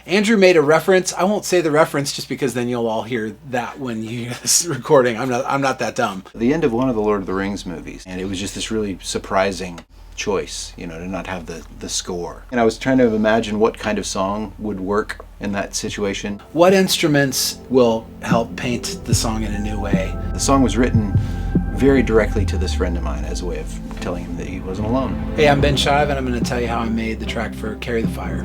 Andrew made a reference. I won't say the reference just because then you'll all hear that when you hear this recording. I'm not that dumb. The end of one of the Lord of the Rings movies, and it was just this really surprising choice, to not have the score. And I was trying to imagine what kind of song would work in that situation. What instruments will help paint the song in a new way? The song was written very directly to this friend of mine as a way of telling him that he wasn't alone. Hey, I'm Ben Shive, and I'm going to tell you how I made the track for Carry the Fire.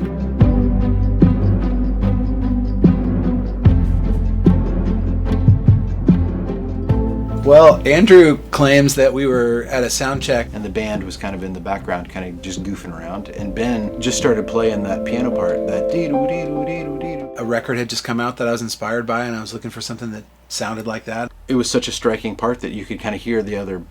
Well, Andrew claims that we were at a sound check and the band was kind of in the background, kind of just goofing around, and Ben just started playing that piano part, that dee-doo-dee-doo-dee-doo-dee-doo. A record had just come out that I was inspired by, and I was looking for something that sounded like that. It was such a striking part that you could kind of hear the other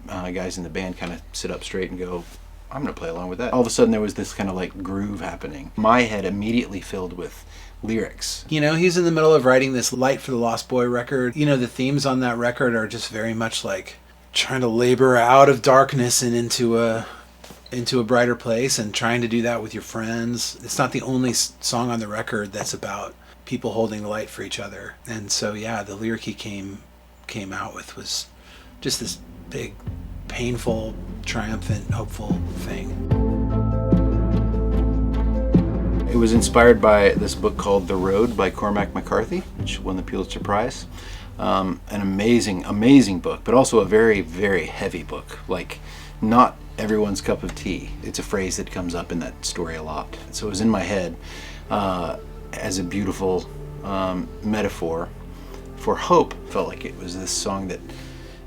guys in the band kind of sit up straight and go, I'm going to play along with that. All of a sudden there was this kind of like groove happening. My head immediately filled with lyrics. He's in the middle of writing this Light for the Lost Boy record. The themes on that record are just very much like trying to labor out of darkness and into a brighter place, and trying to do that with your friends. It's not the only song on the record that's about people holding the light for each other. And so, yeah, the lyric he came out with was just this big, painful, triumphant, hopeful thing. It was inspired by this book called The Road by Cormac McCarthy, which won the Pulitzer Prize. An amazing, amazing book, but also a very, very heavy book. Like, not everyone's cup of tea. It's a phrase that comes up in that story a lot. So it was in my head as a beautiful metaphor for hope. Felt like it was this song that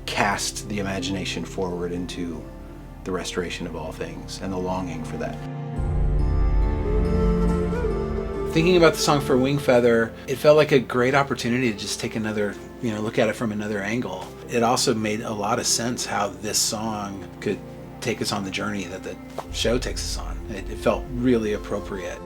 cast the imagination forward into the restoration of all things and the longing for that. Thinking about the song for Wingfeather, it felt like a great opportunity to just take another, look at it from another angle. It also made a lot of sense how this song could take us on the journey that the show takes us on. It felt really appropriate.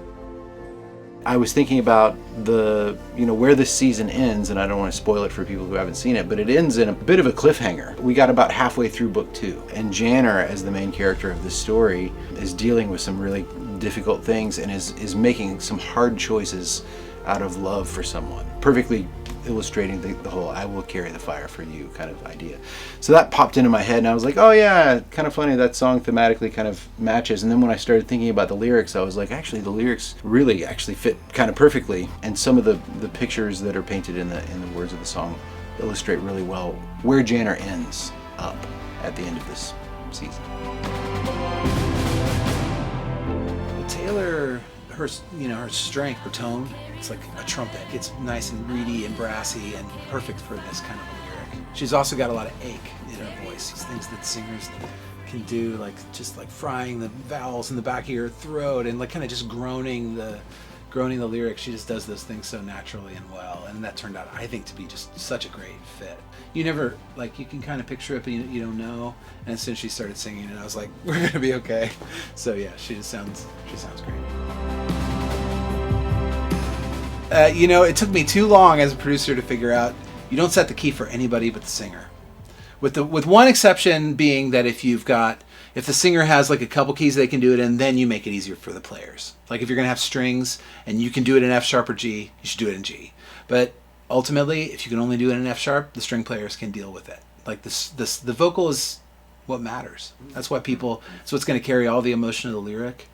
I was thinking about where this season ends, and I don't want to spoil it for people who haven't seen it, but it ends in a bit of a cliffhanger. We got about halfway through book 2, and Janner, as the main character of this story, is dealing with some really difficult things and is making some hard choices out of love for someone, perfectly illustrating the whole I will carry the fire for you kind of idea. So that popped into my head, and I was like, oh yeah, kind of funny, that song thematically kind of matches. And then when I started thinking about the lyrics, I was like, actually the lyrics really actually fit kind of perfectly, and some of the pictures that are painted in the words of the song illustrate really well where Janner ends up at the end of this season. Taylor, her strength, her tone, it's like a trumpet. It's nice and reedy and brassy and perfect for this kind of lyric. She's also got a lot of ache in her voice. These things that singers can do, like just like frying the vowels in the back of your throat and like kind of just groaning the lyrics. She just does those things so naturally and well, and that turned out, I think, to be just such a great fit. You never, like, you can kind of picture it, but you don't know. And as soon as she started singing it, I was like, we're gonna be okay. So yeah, she sounds great. It took me too long as a producer to figure out you don't set the key for anybody but the singer. With one exception being that if the singer has like a couple keys they can do it in, then you make it easier for the players. Like if you're gonna have strings and you can do it in F sharp or G, you should do it in G. But ultimately, if you can only do it in F sharp, the string players can deal with it. Like the vocal is what matters. That's what's gonna carry all the emotion of the lyric.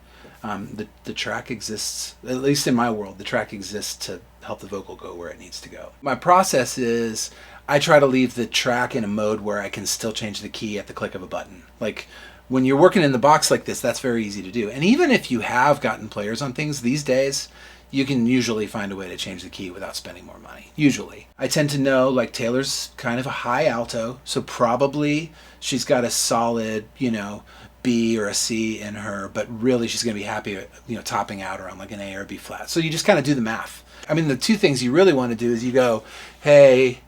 The track exists, at least in my world, the track exists to help the vocal go where it needs to go. My process is I try to leave the track in a mode where I can still change the key at the click of a button. Like when you're working in the box like this, that's very easy to do. And even if you have gotten players on things these days, you can usually find a way to change the key without spending more money. Usually. I tend to know, like, Taylor's kind of a high alto, so probably she's got a solid, B or a C in her, but really she's going to be happy, topping out around like an A or a B flat. So you just kind of do the math. I mean, the two things you really want to do is you go, hey,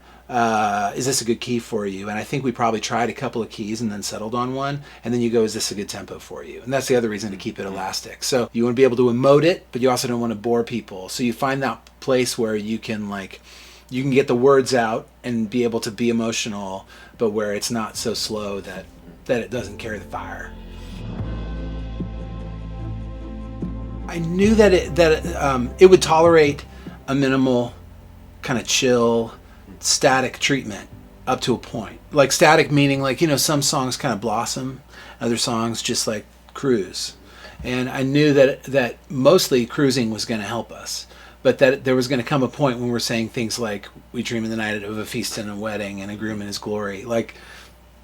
is this a good key for you? And I think we probably tried a couple of keys and then settled on one. And then you go, is this a good tempo for you? And that's the other reason to keep it elastic. So you want to be able to emote it, but you also don't want to bore people. So you find that place where you can get the words out and be able to be emotional, but where it's not so slow that it doesn't carry the fire. I knew that it would tolerate a minimal kind of chill, static treatment up to a point. Like static meaning like, you know, some songs kind of blossom, other songs just like cruise. And I knew that mostly cruising was going to help us, but that there was going to come a point when we're saying things like, we dream in the night of a feast and a wedding and a groom in his glory. Like,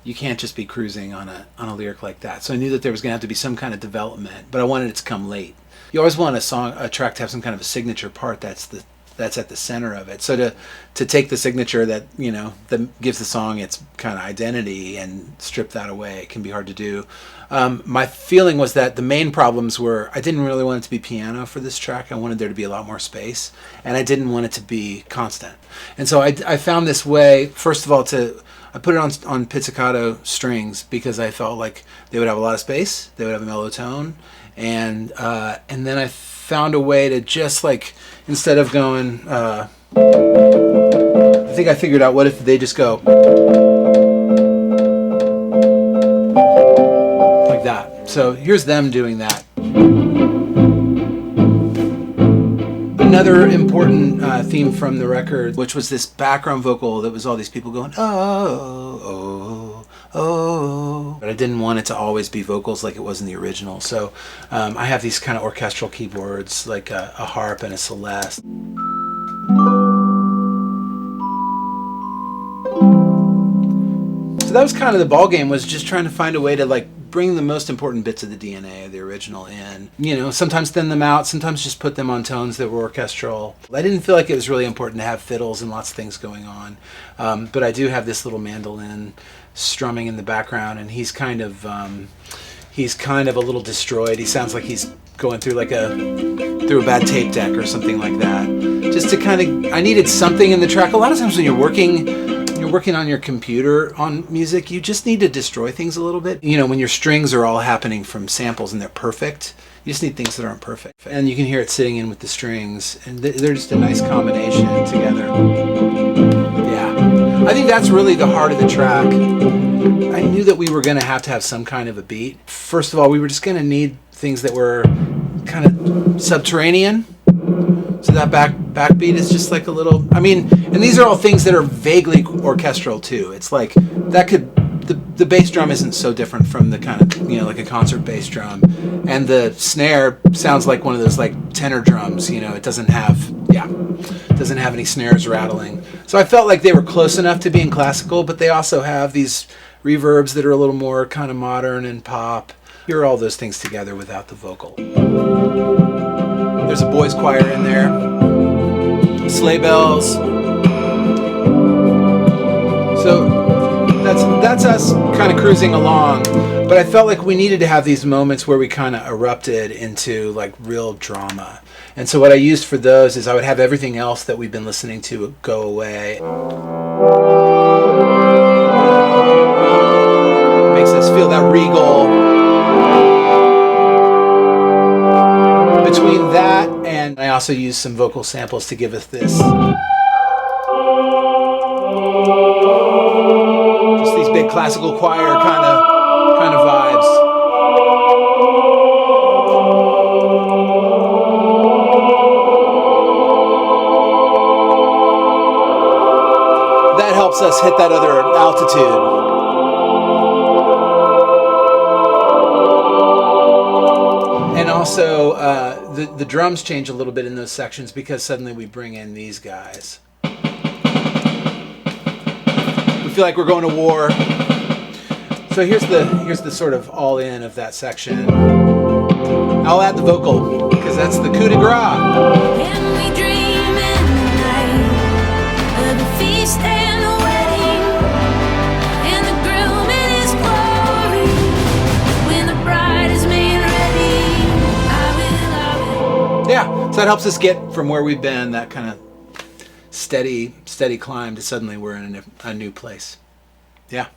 you can't just be cruising on a lyric like that. So I knew that there was going to have to be some kind of development, but I wanted it to come late. You always want a track to have some kind of a signature part that's at the center of it. So to take the signature that, you know, that gives the song its kind of identity and strip that away, it can be hard to do. My feeling was that the main problems were, I didn't really want it to be piano for this track. I wanted there to be a lot more space, and I didn't want it to be constant. And so I found this way, first of all, I put it on pizzicato strings because I felt like they would have a lot of space, they would have a mellow tone, and then I found a way to just like, instead of going, I think I figured out, what if they just go like that. So here's them doing that. Another important theme from the record, which was this background vocal that was all these people going, oh, oh, oh. But I didn't want it to always be vocals like it was in the original. So I have these kind of orchestral keyboards, like a harp and a celeste. So that was kind of the ball game, was just trying to find a way to like bring the most important bits of the DNA of the original in. You know, sometimes thin them out, sometimes just put them on tones that were orchestral. I didn't feel like it was really important to have fiddles and lots of things going on. But I do have this little mandolin strumming in the background, and he's kind of a little destroyed. He sounds like he's going through through a bad tape deck or something like that. Just to kind of, I needed something in the track. A lot of times when you're working on your computer on music, you just need to destroy things a little bit. You know, when your strings are all happening from samples and they're perfect, you just need things that aren't perfect. And you can hear it sitting in with the strings, and they're just a nice combination together. Yeah, I think that's really the heart of the track. I knew that we were going to have some kind of a beat. First of all, we were just going to need things that were kind of subterranean. So that backbeat is just like a little, I mean, and these are all things that are vaguely orchestral too. It's like, the bass drum isn't so different from the kind of, you know, like a concert bass drum. And the snare sounds like one of those like tenor drums, you know, it doesn't have any snares rattling. So I felt like they were close enough to being classical, but they also have these reverbs that are a little more kind of modern and pop. Hear all those things together without the vocal. There's a boys choir in there, sleigh bells. So that's us kind of cruising along, but I felt like we needed to have these moments where we kind of erupted into like real drama. And so what I used for those is I would have everything else that we've been listening to go away. It makes us feel that regal. Between that, and I also used some vocal samples to give us this. Just these big classical choir kind of vibes. That helps us hit that other altitude. And also, the drums change a little bit in those sections because suddenly we bring in these guys. We feel like we're going to war. So here's the sort of all-in of that section. I'll add the vocal because that's the coup de grace. Yeah, so that helps us get from where we've been, that kind of steady climb, to suddenly we're in a new place. Yeah.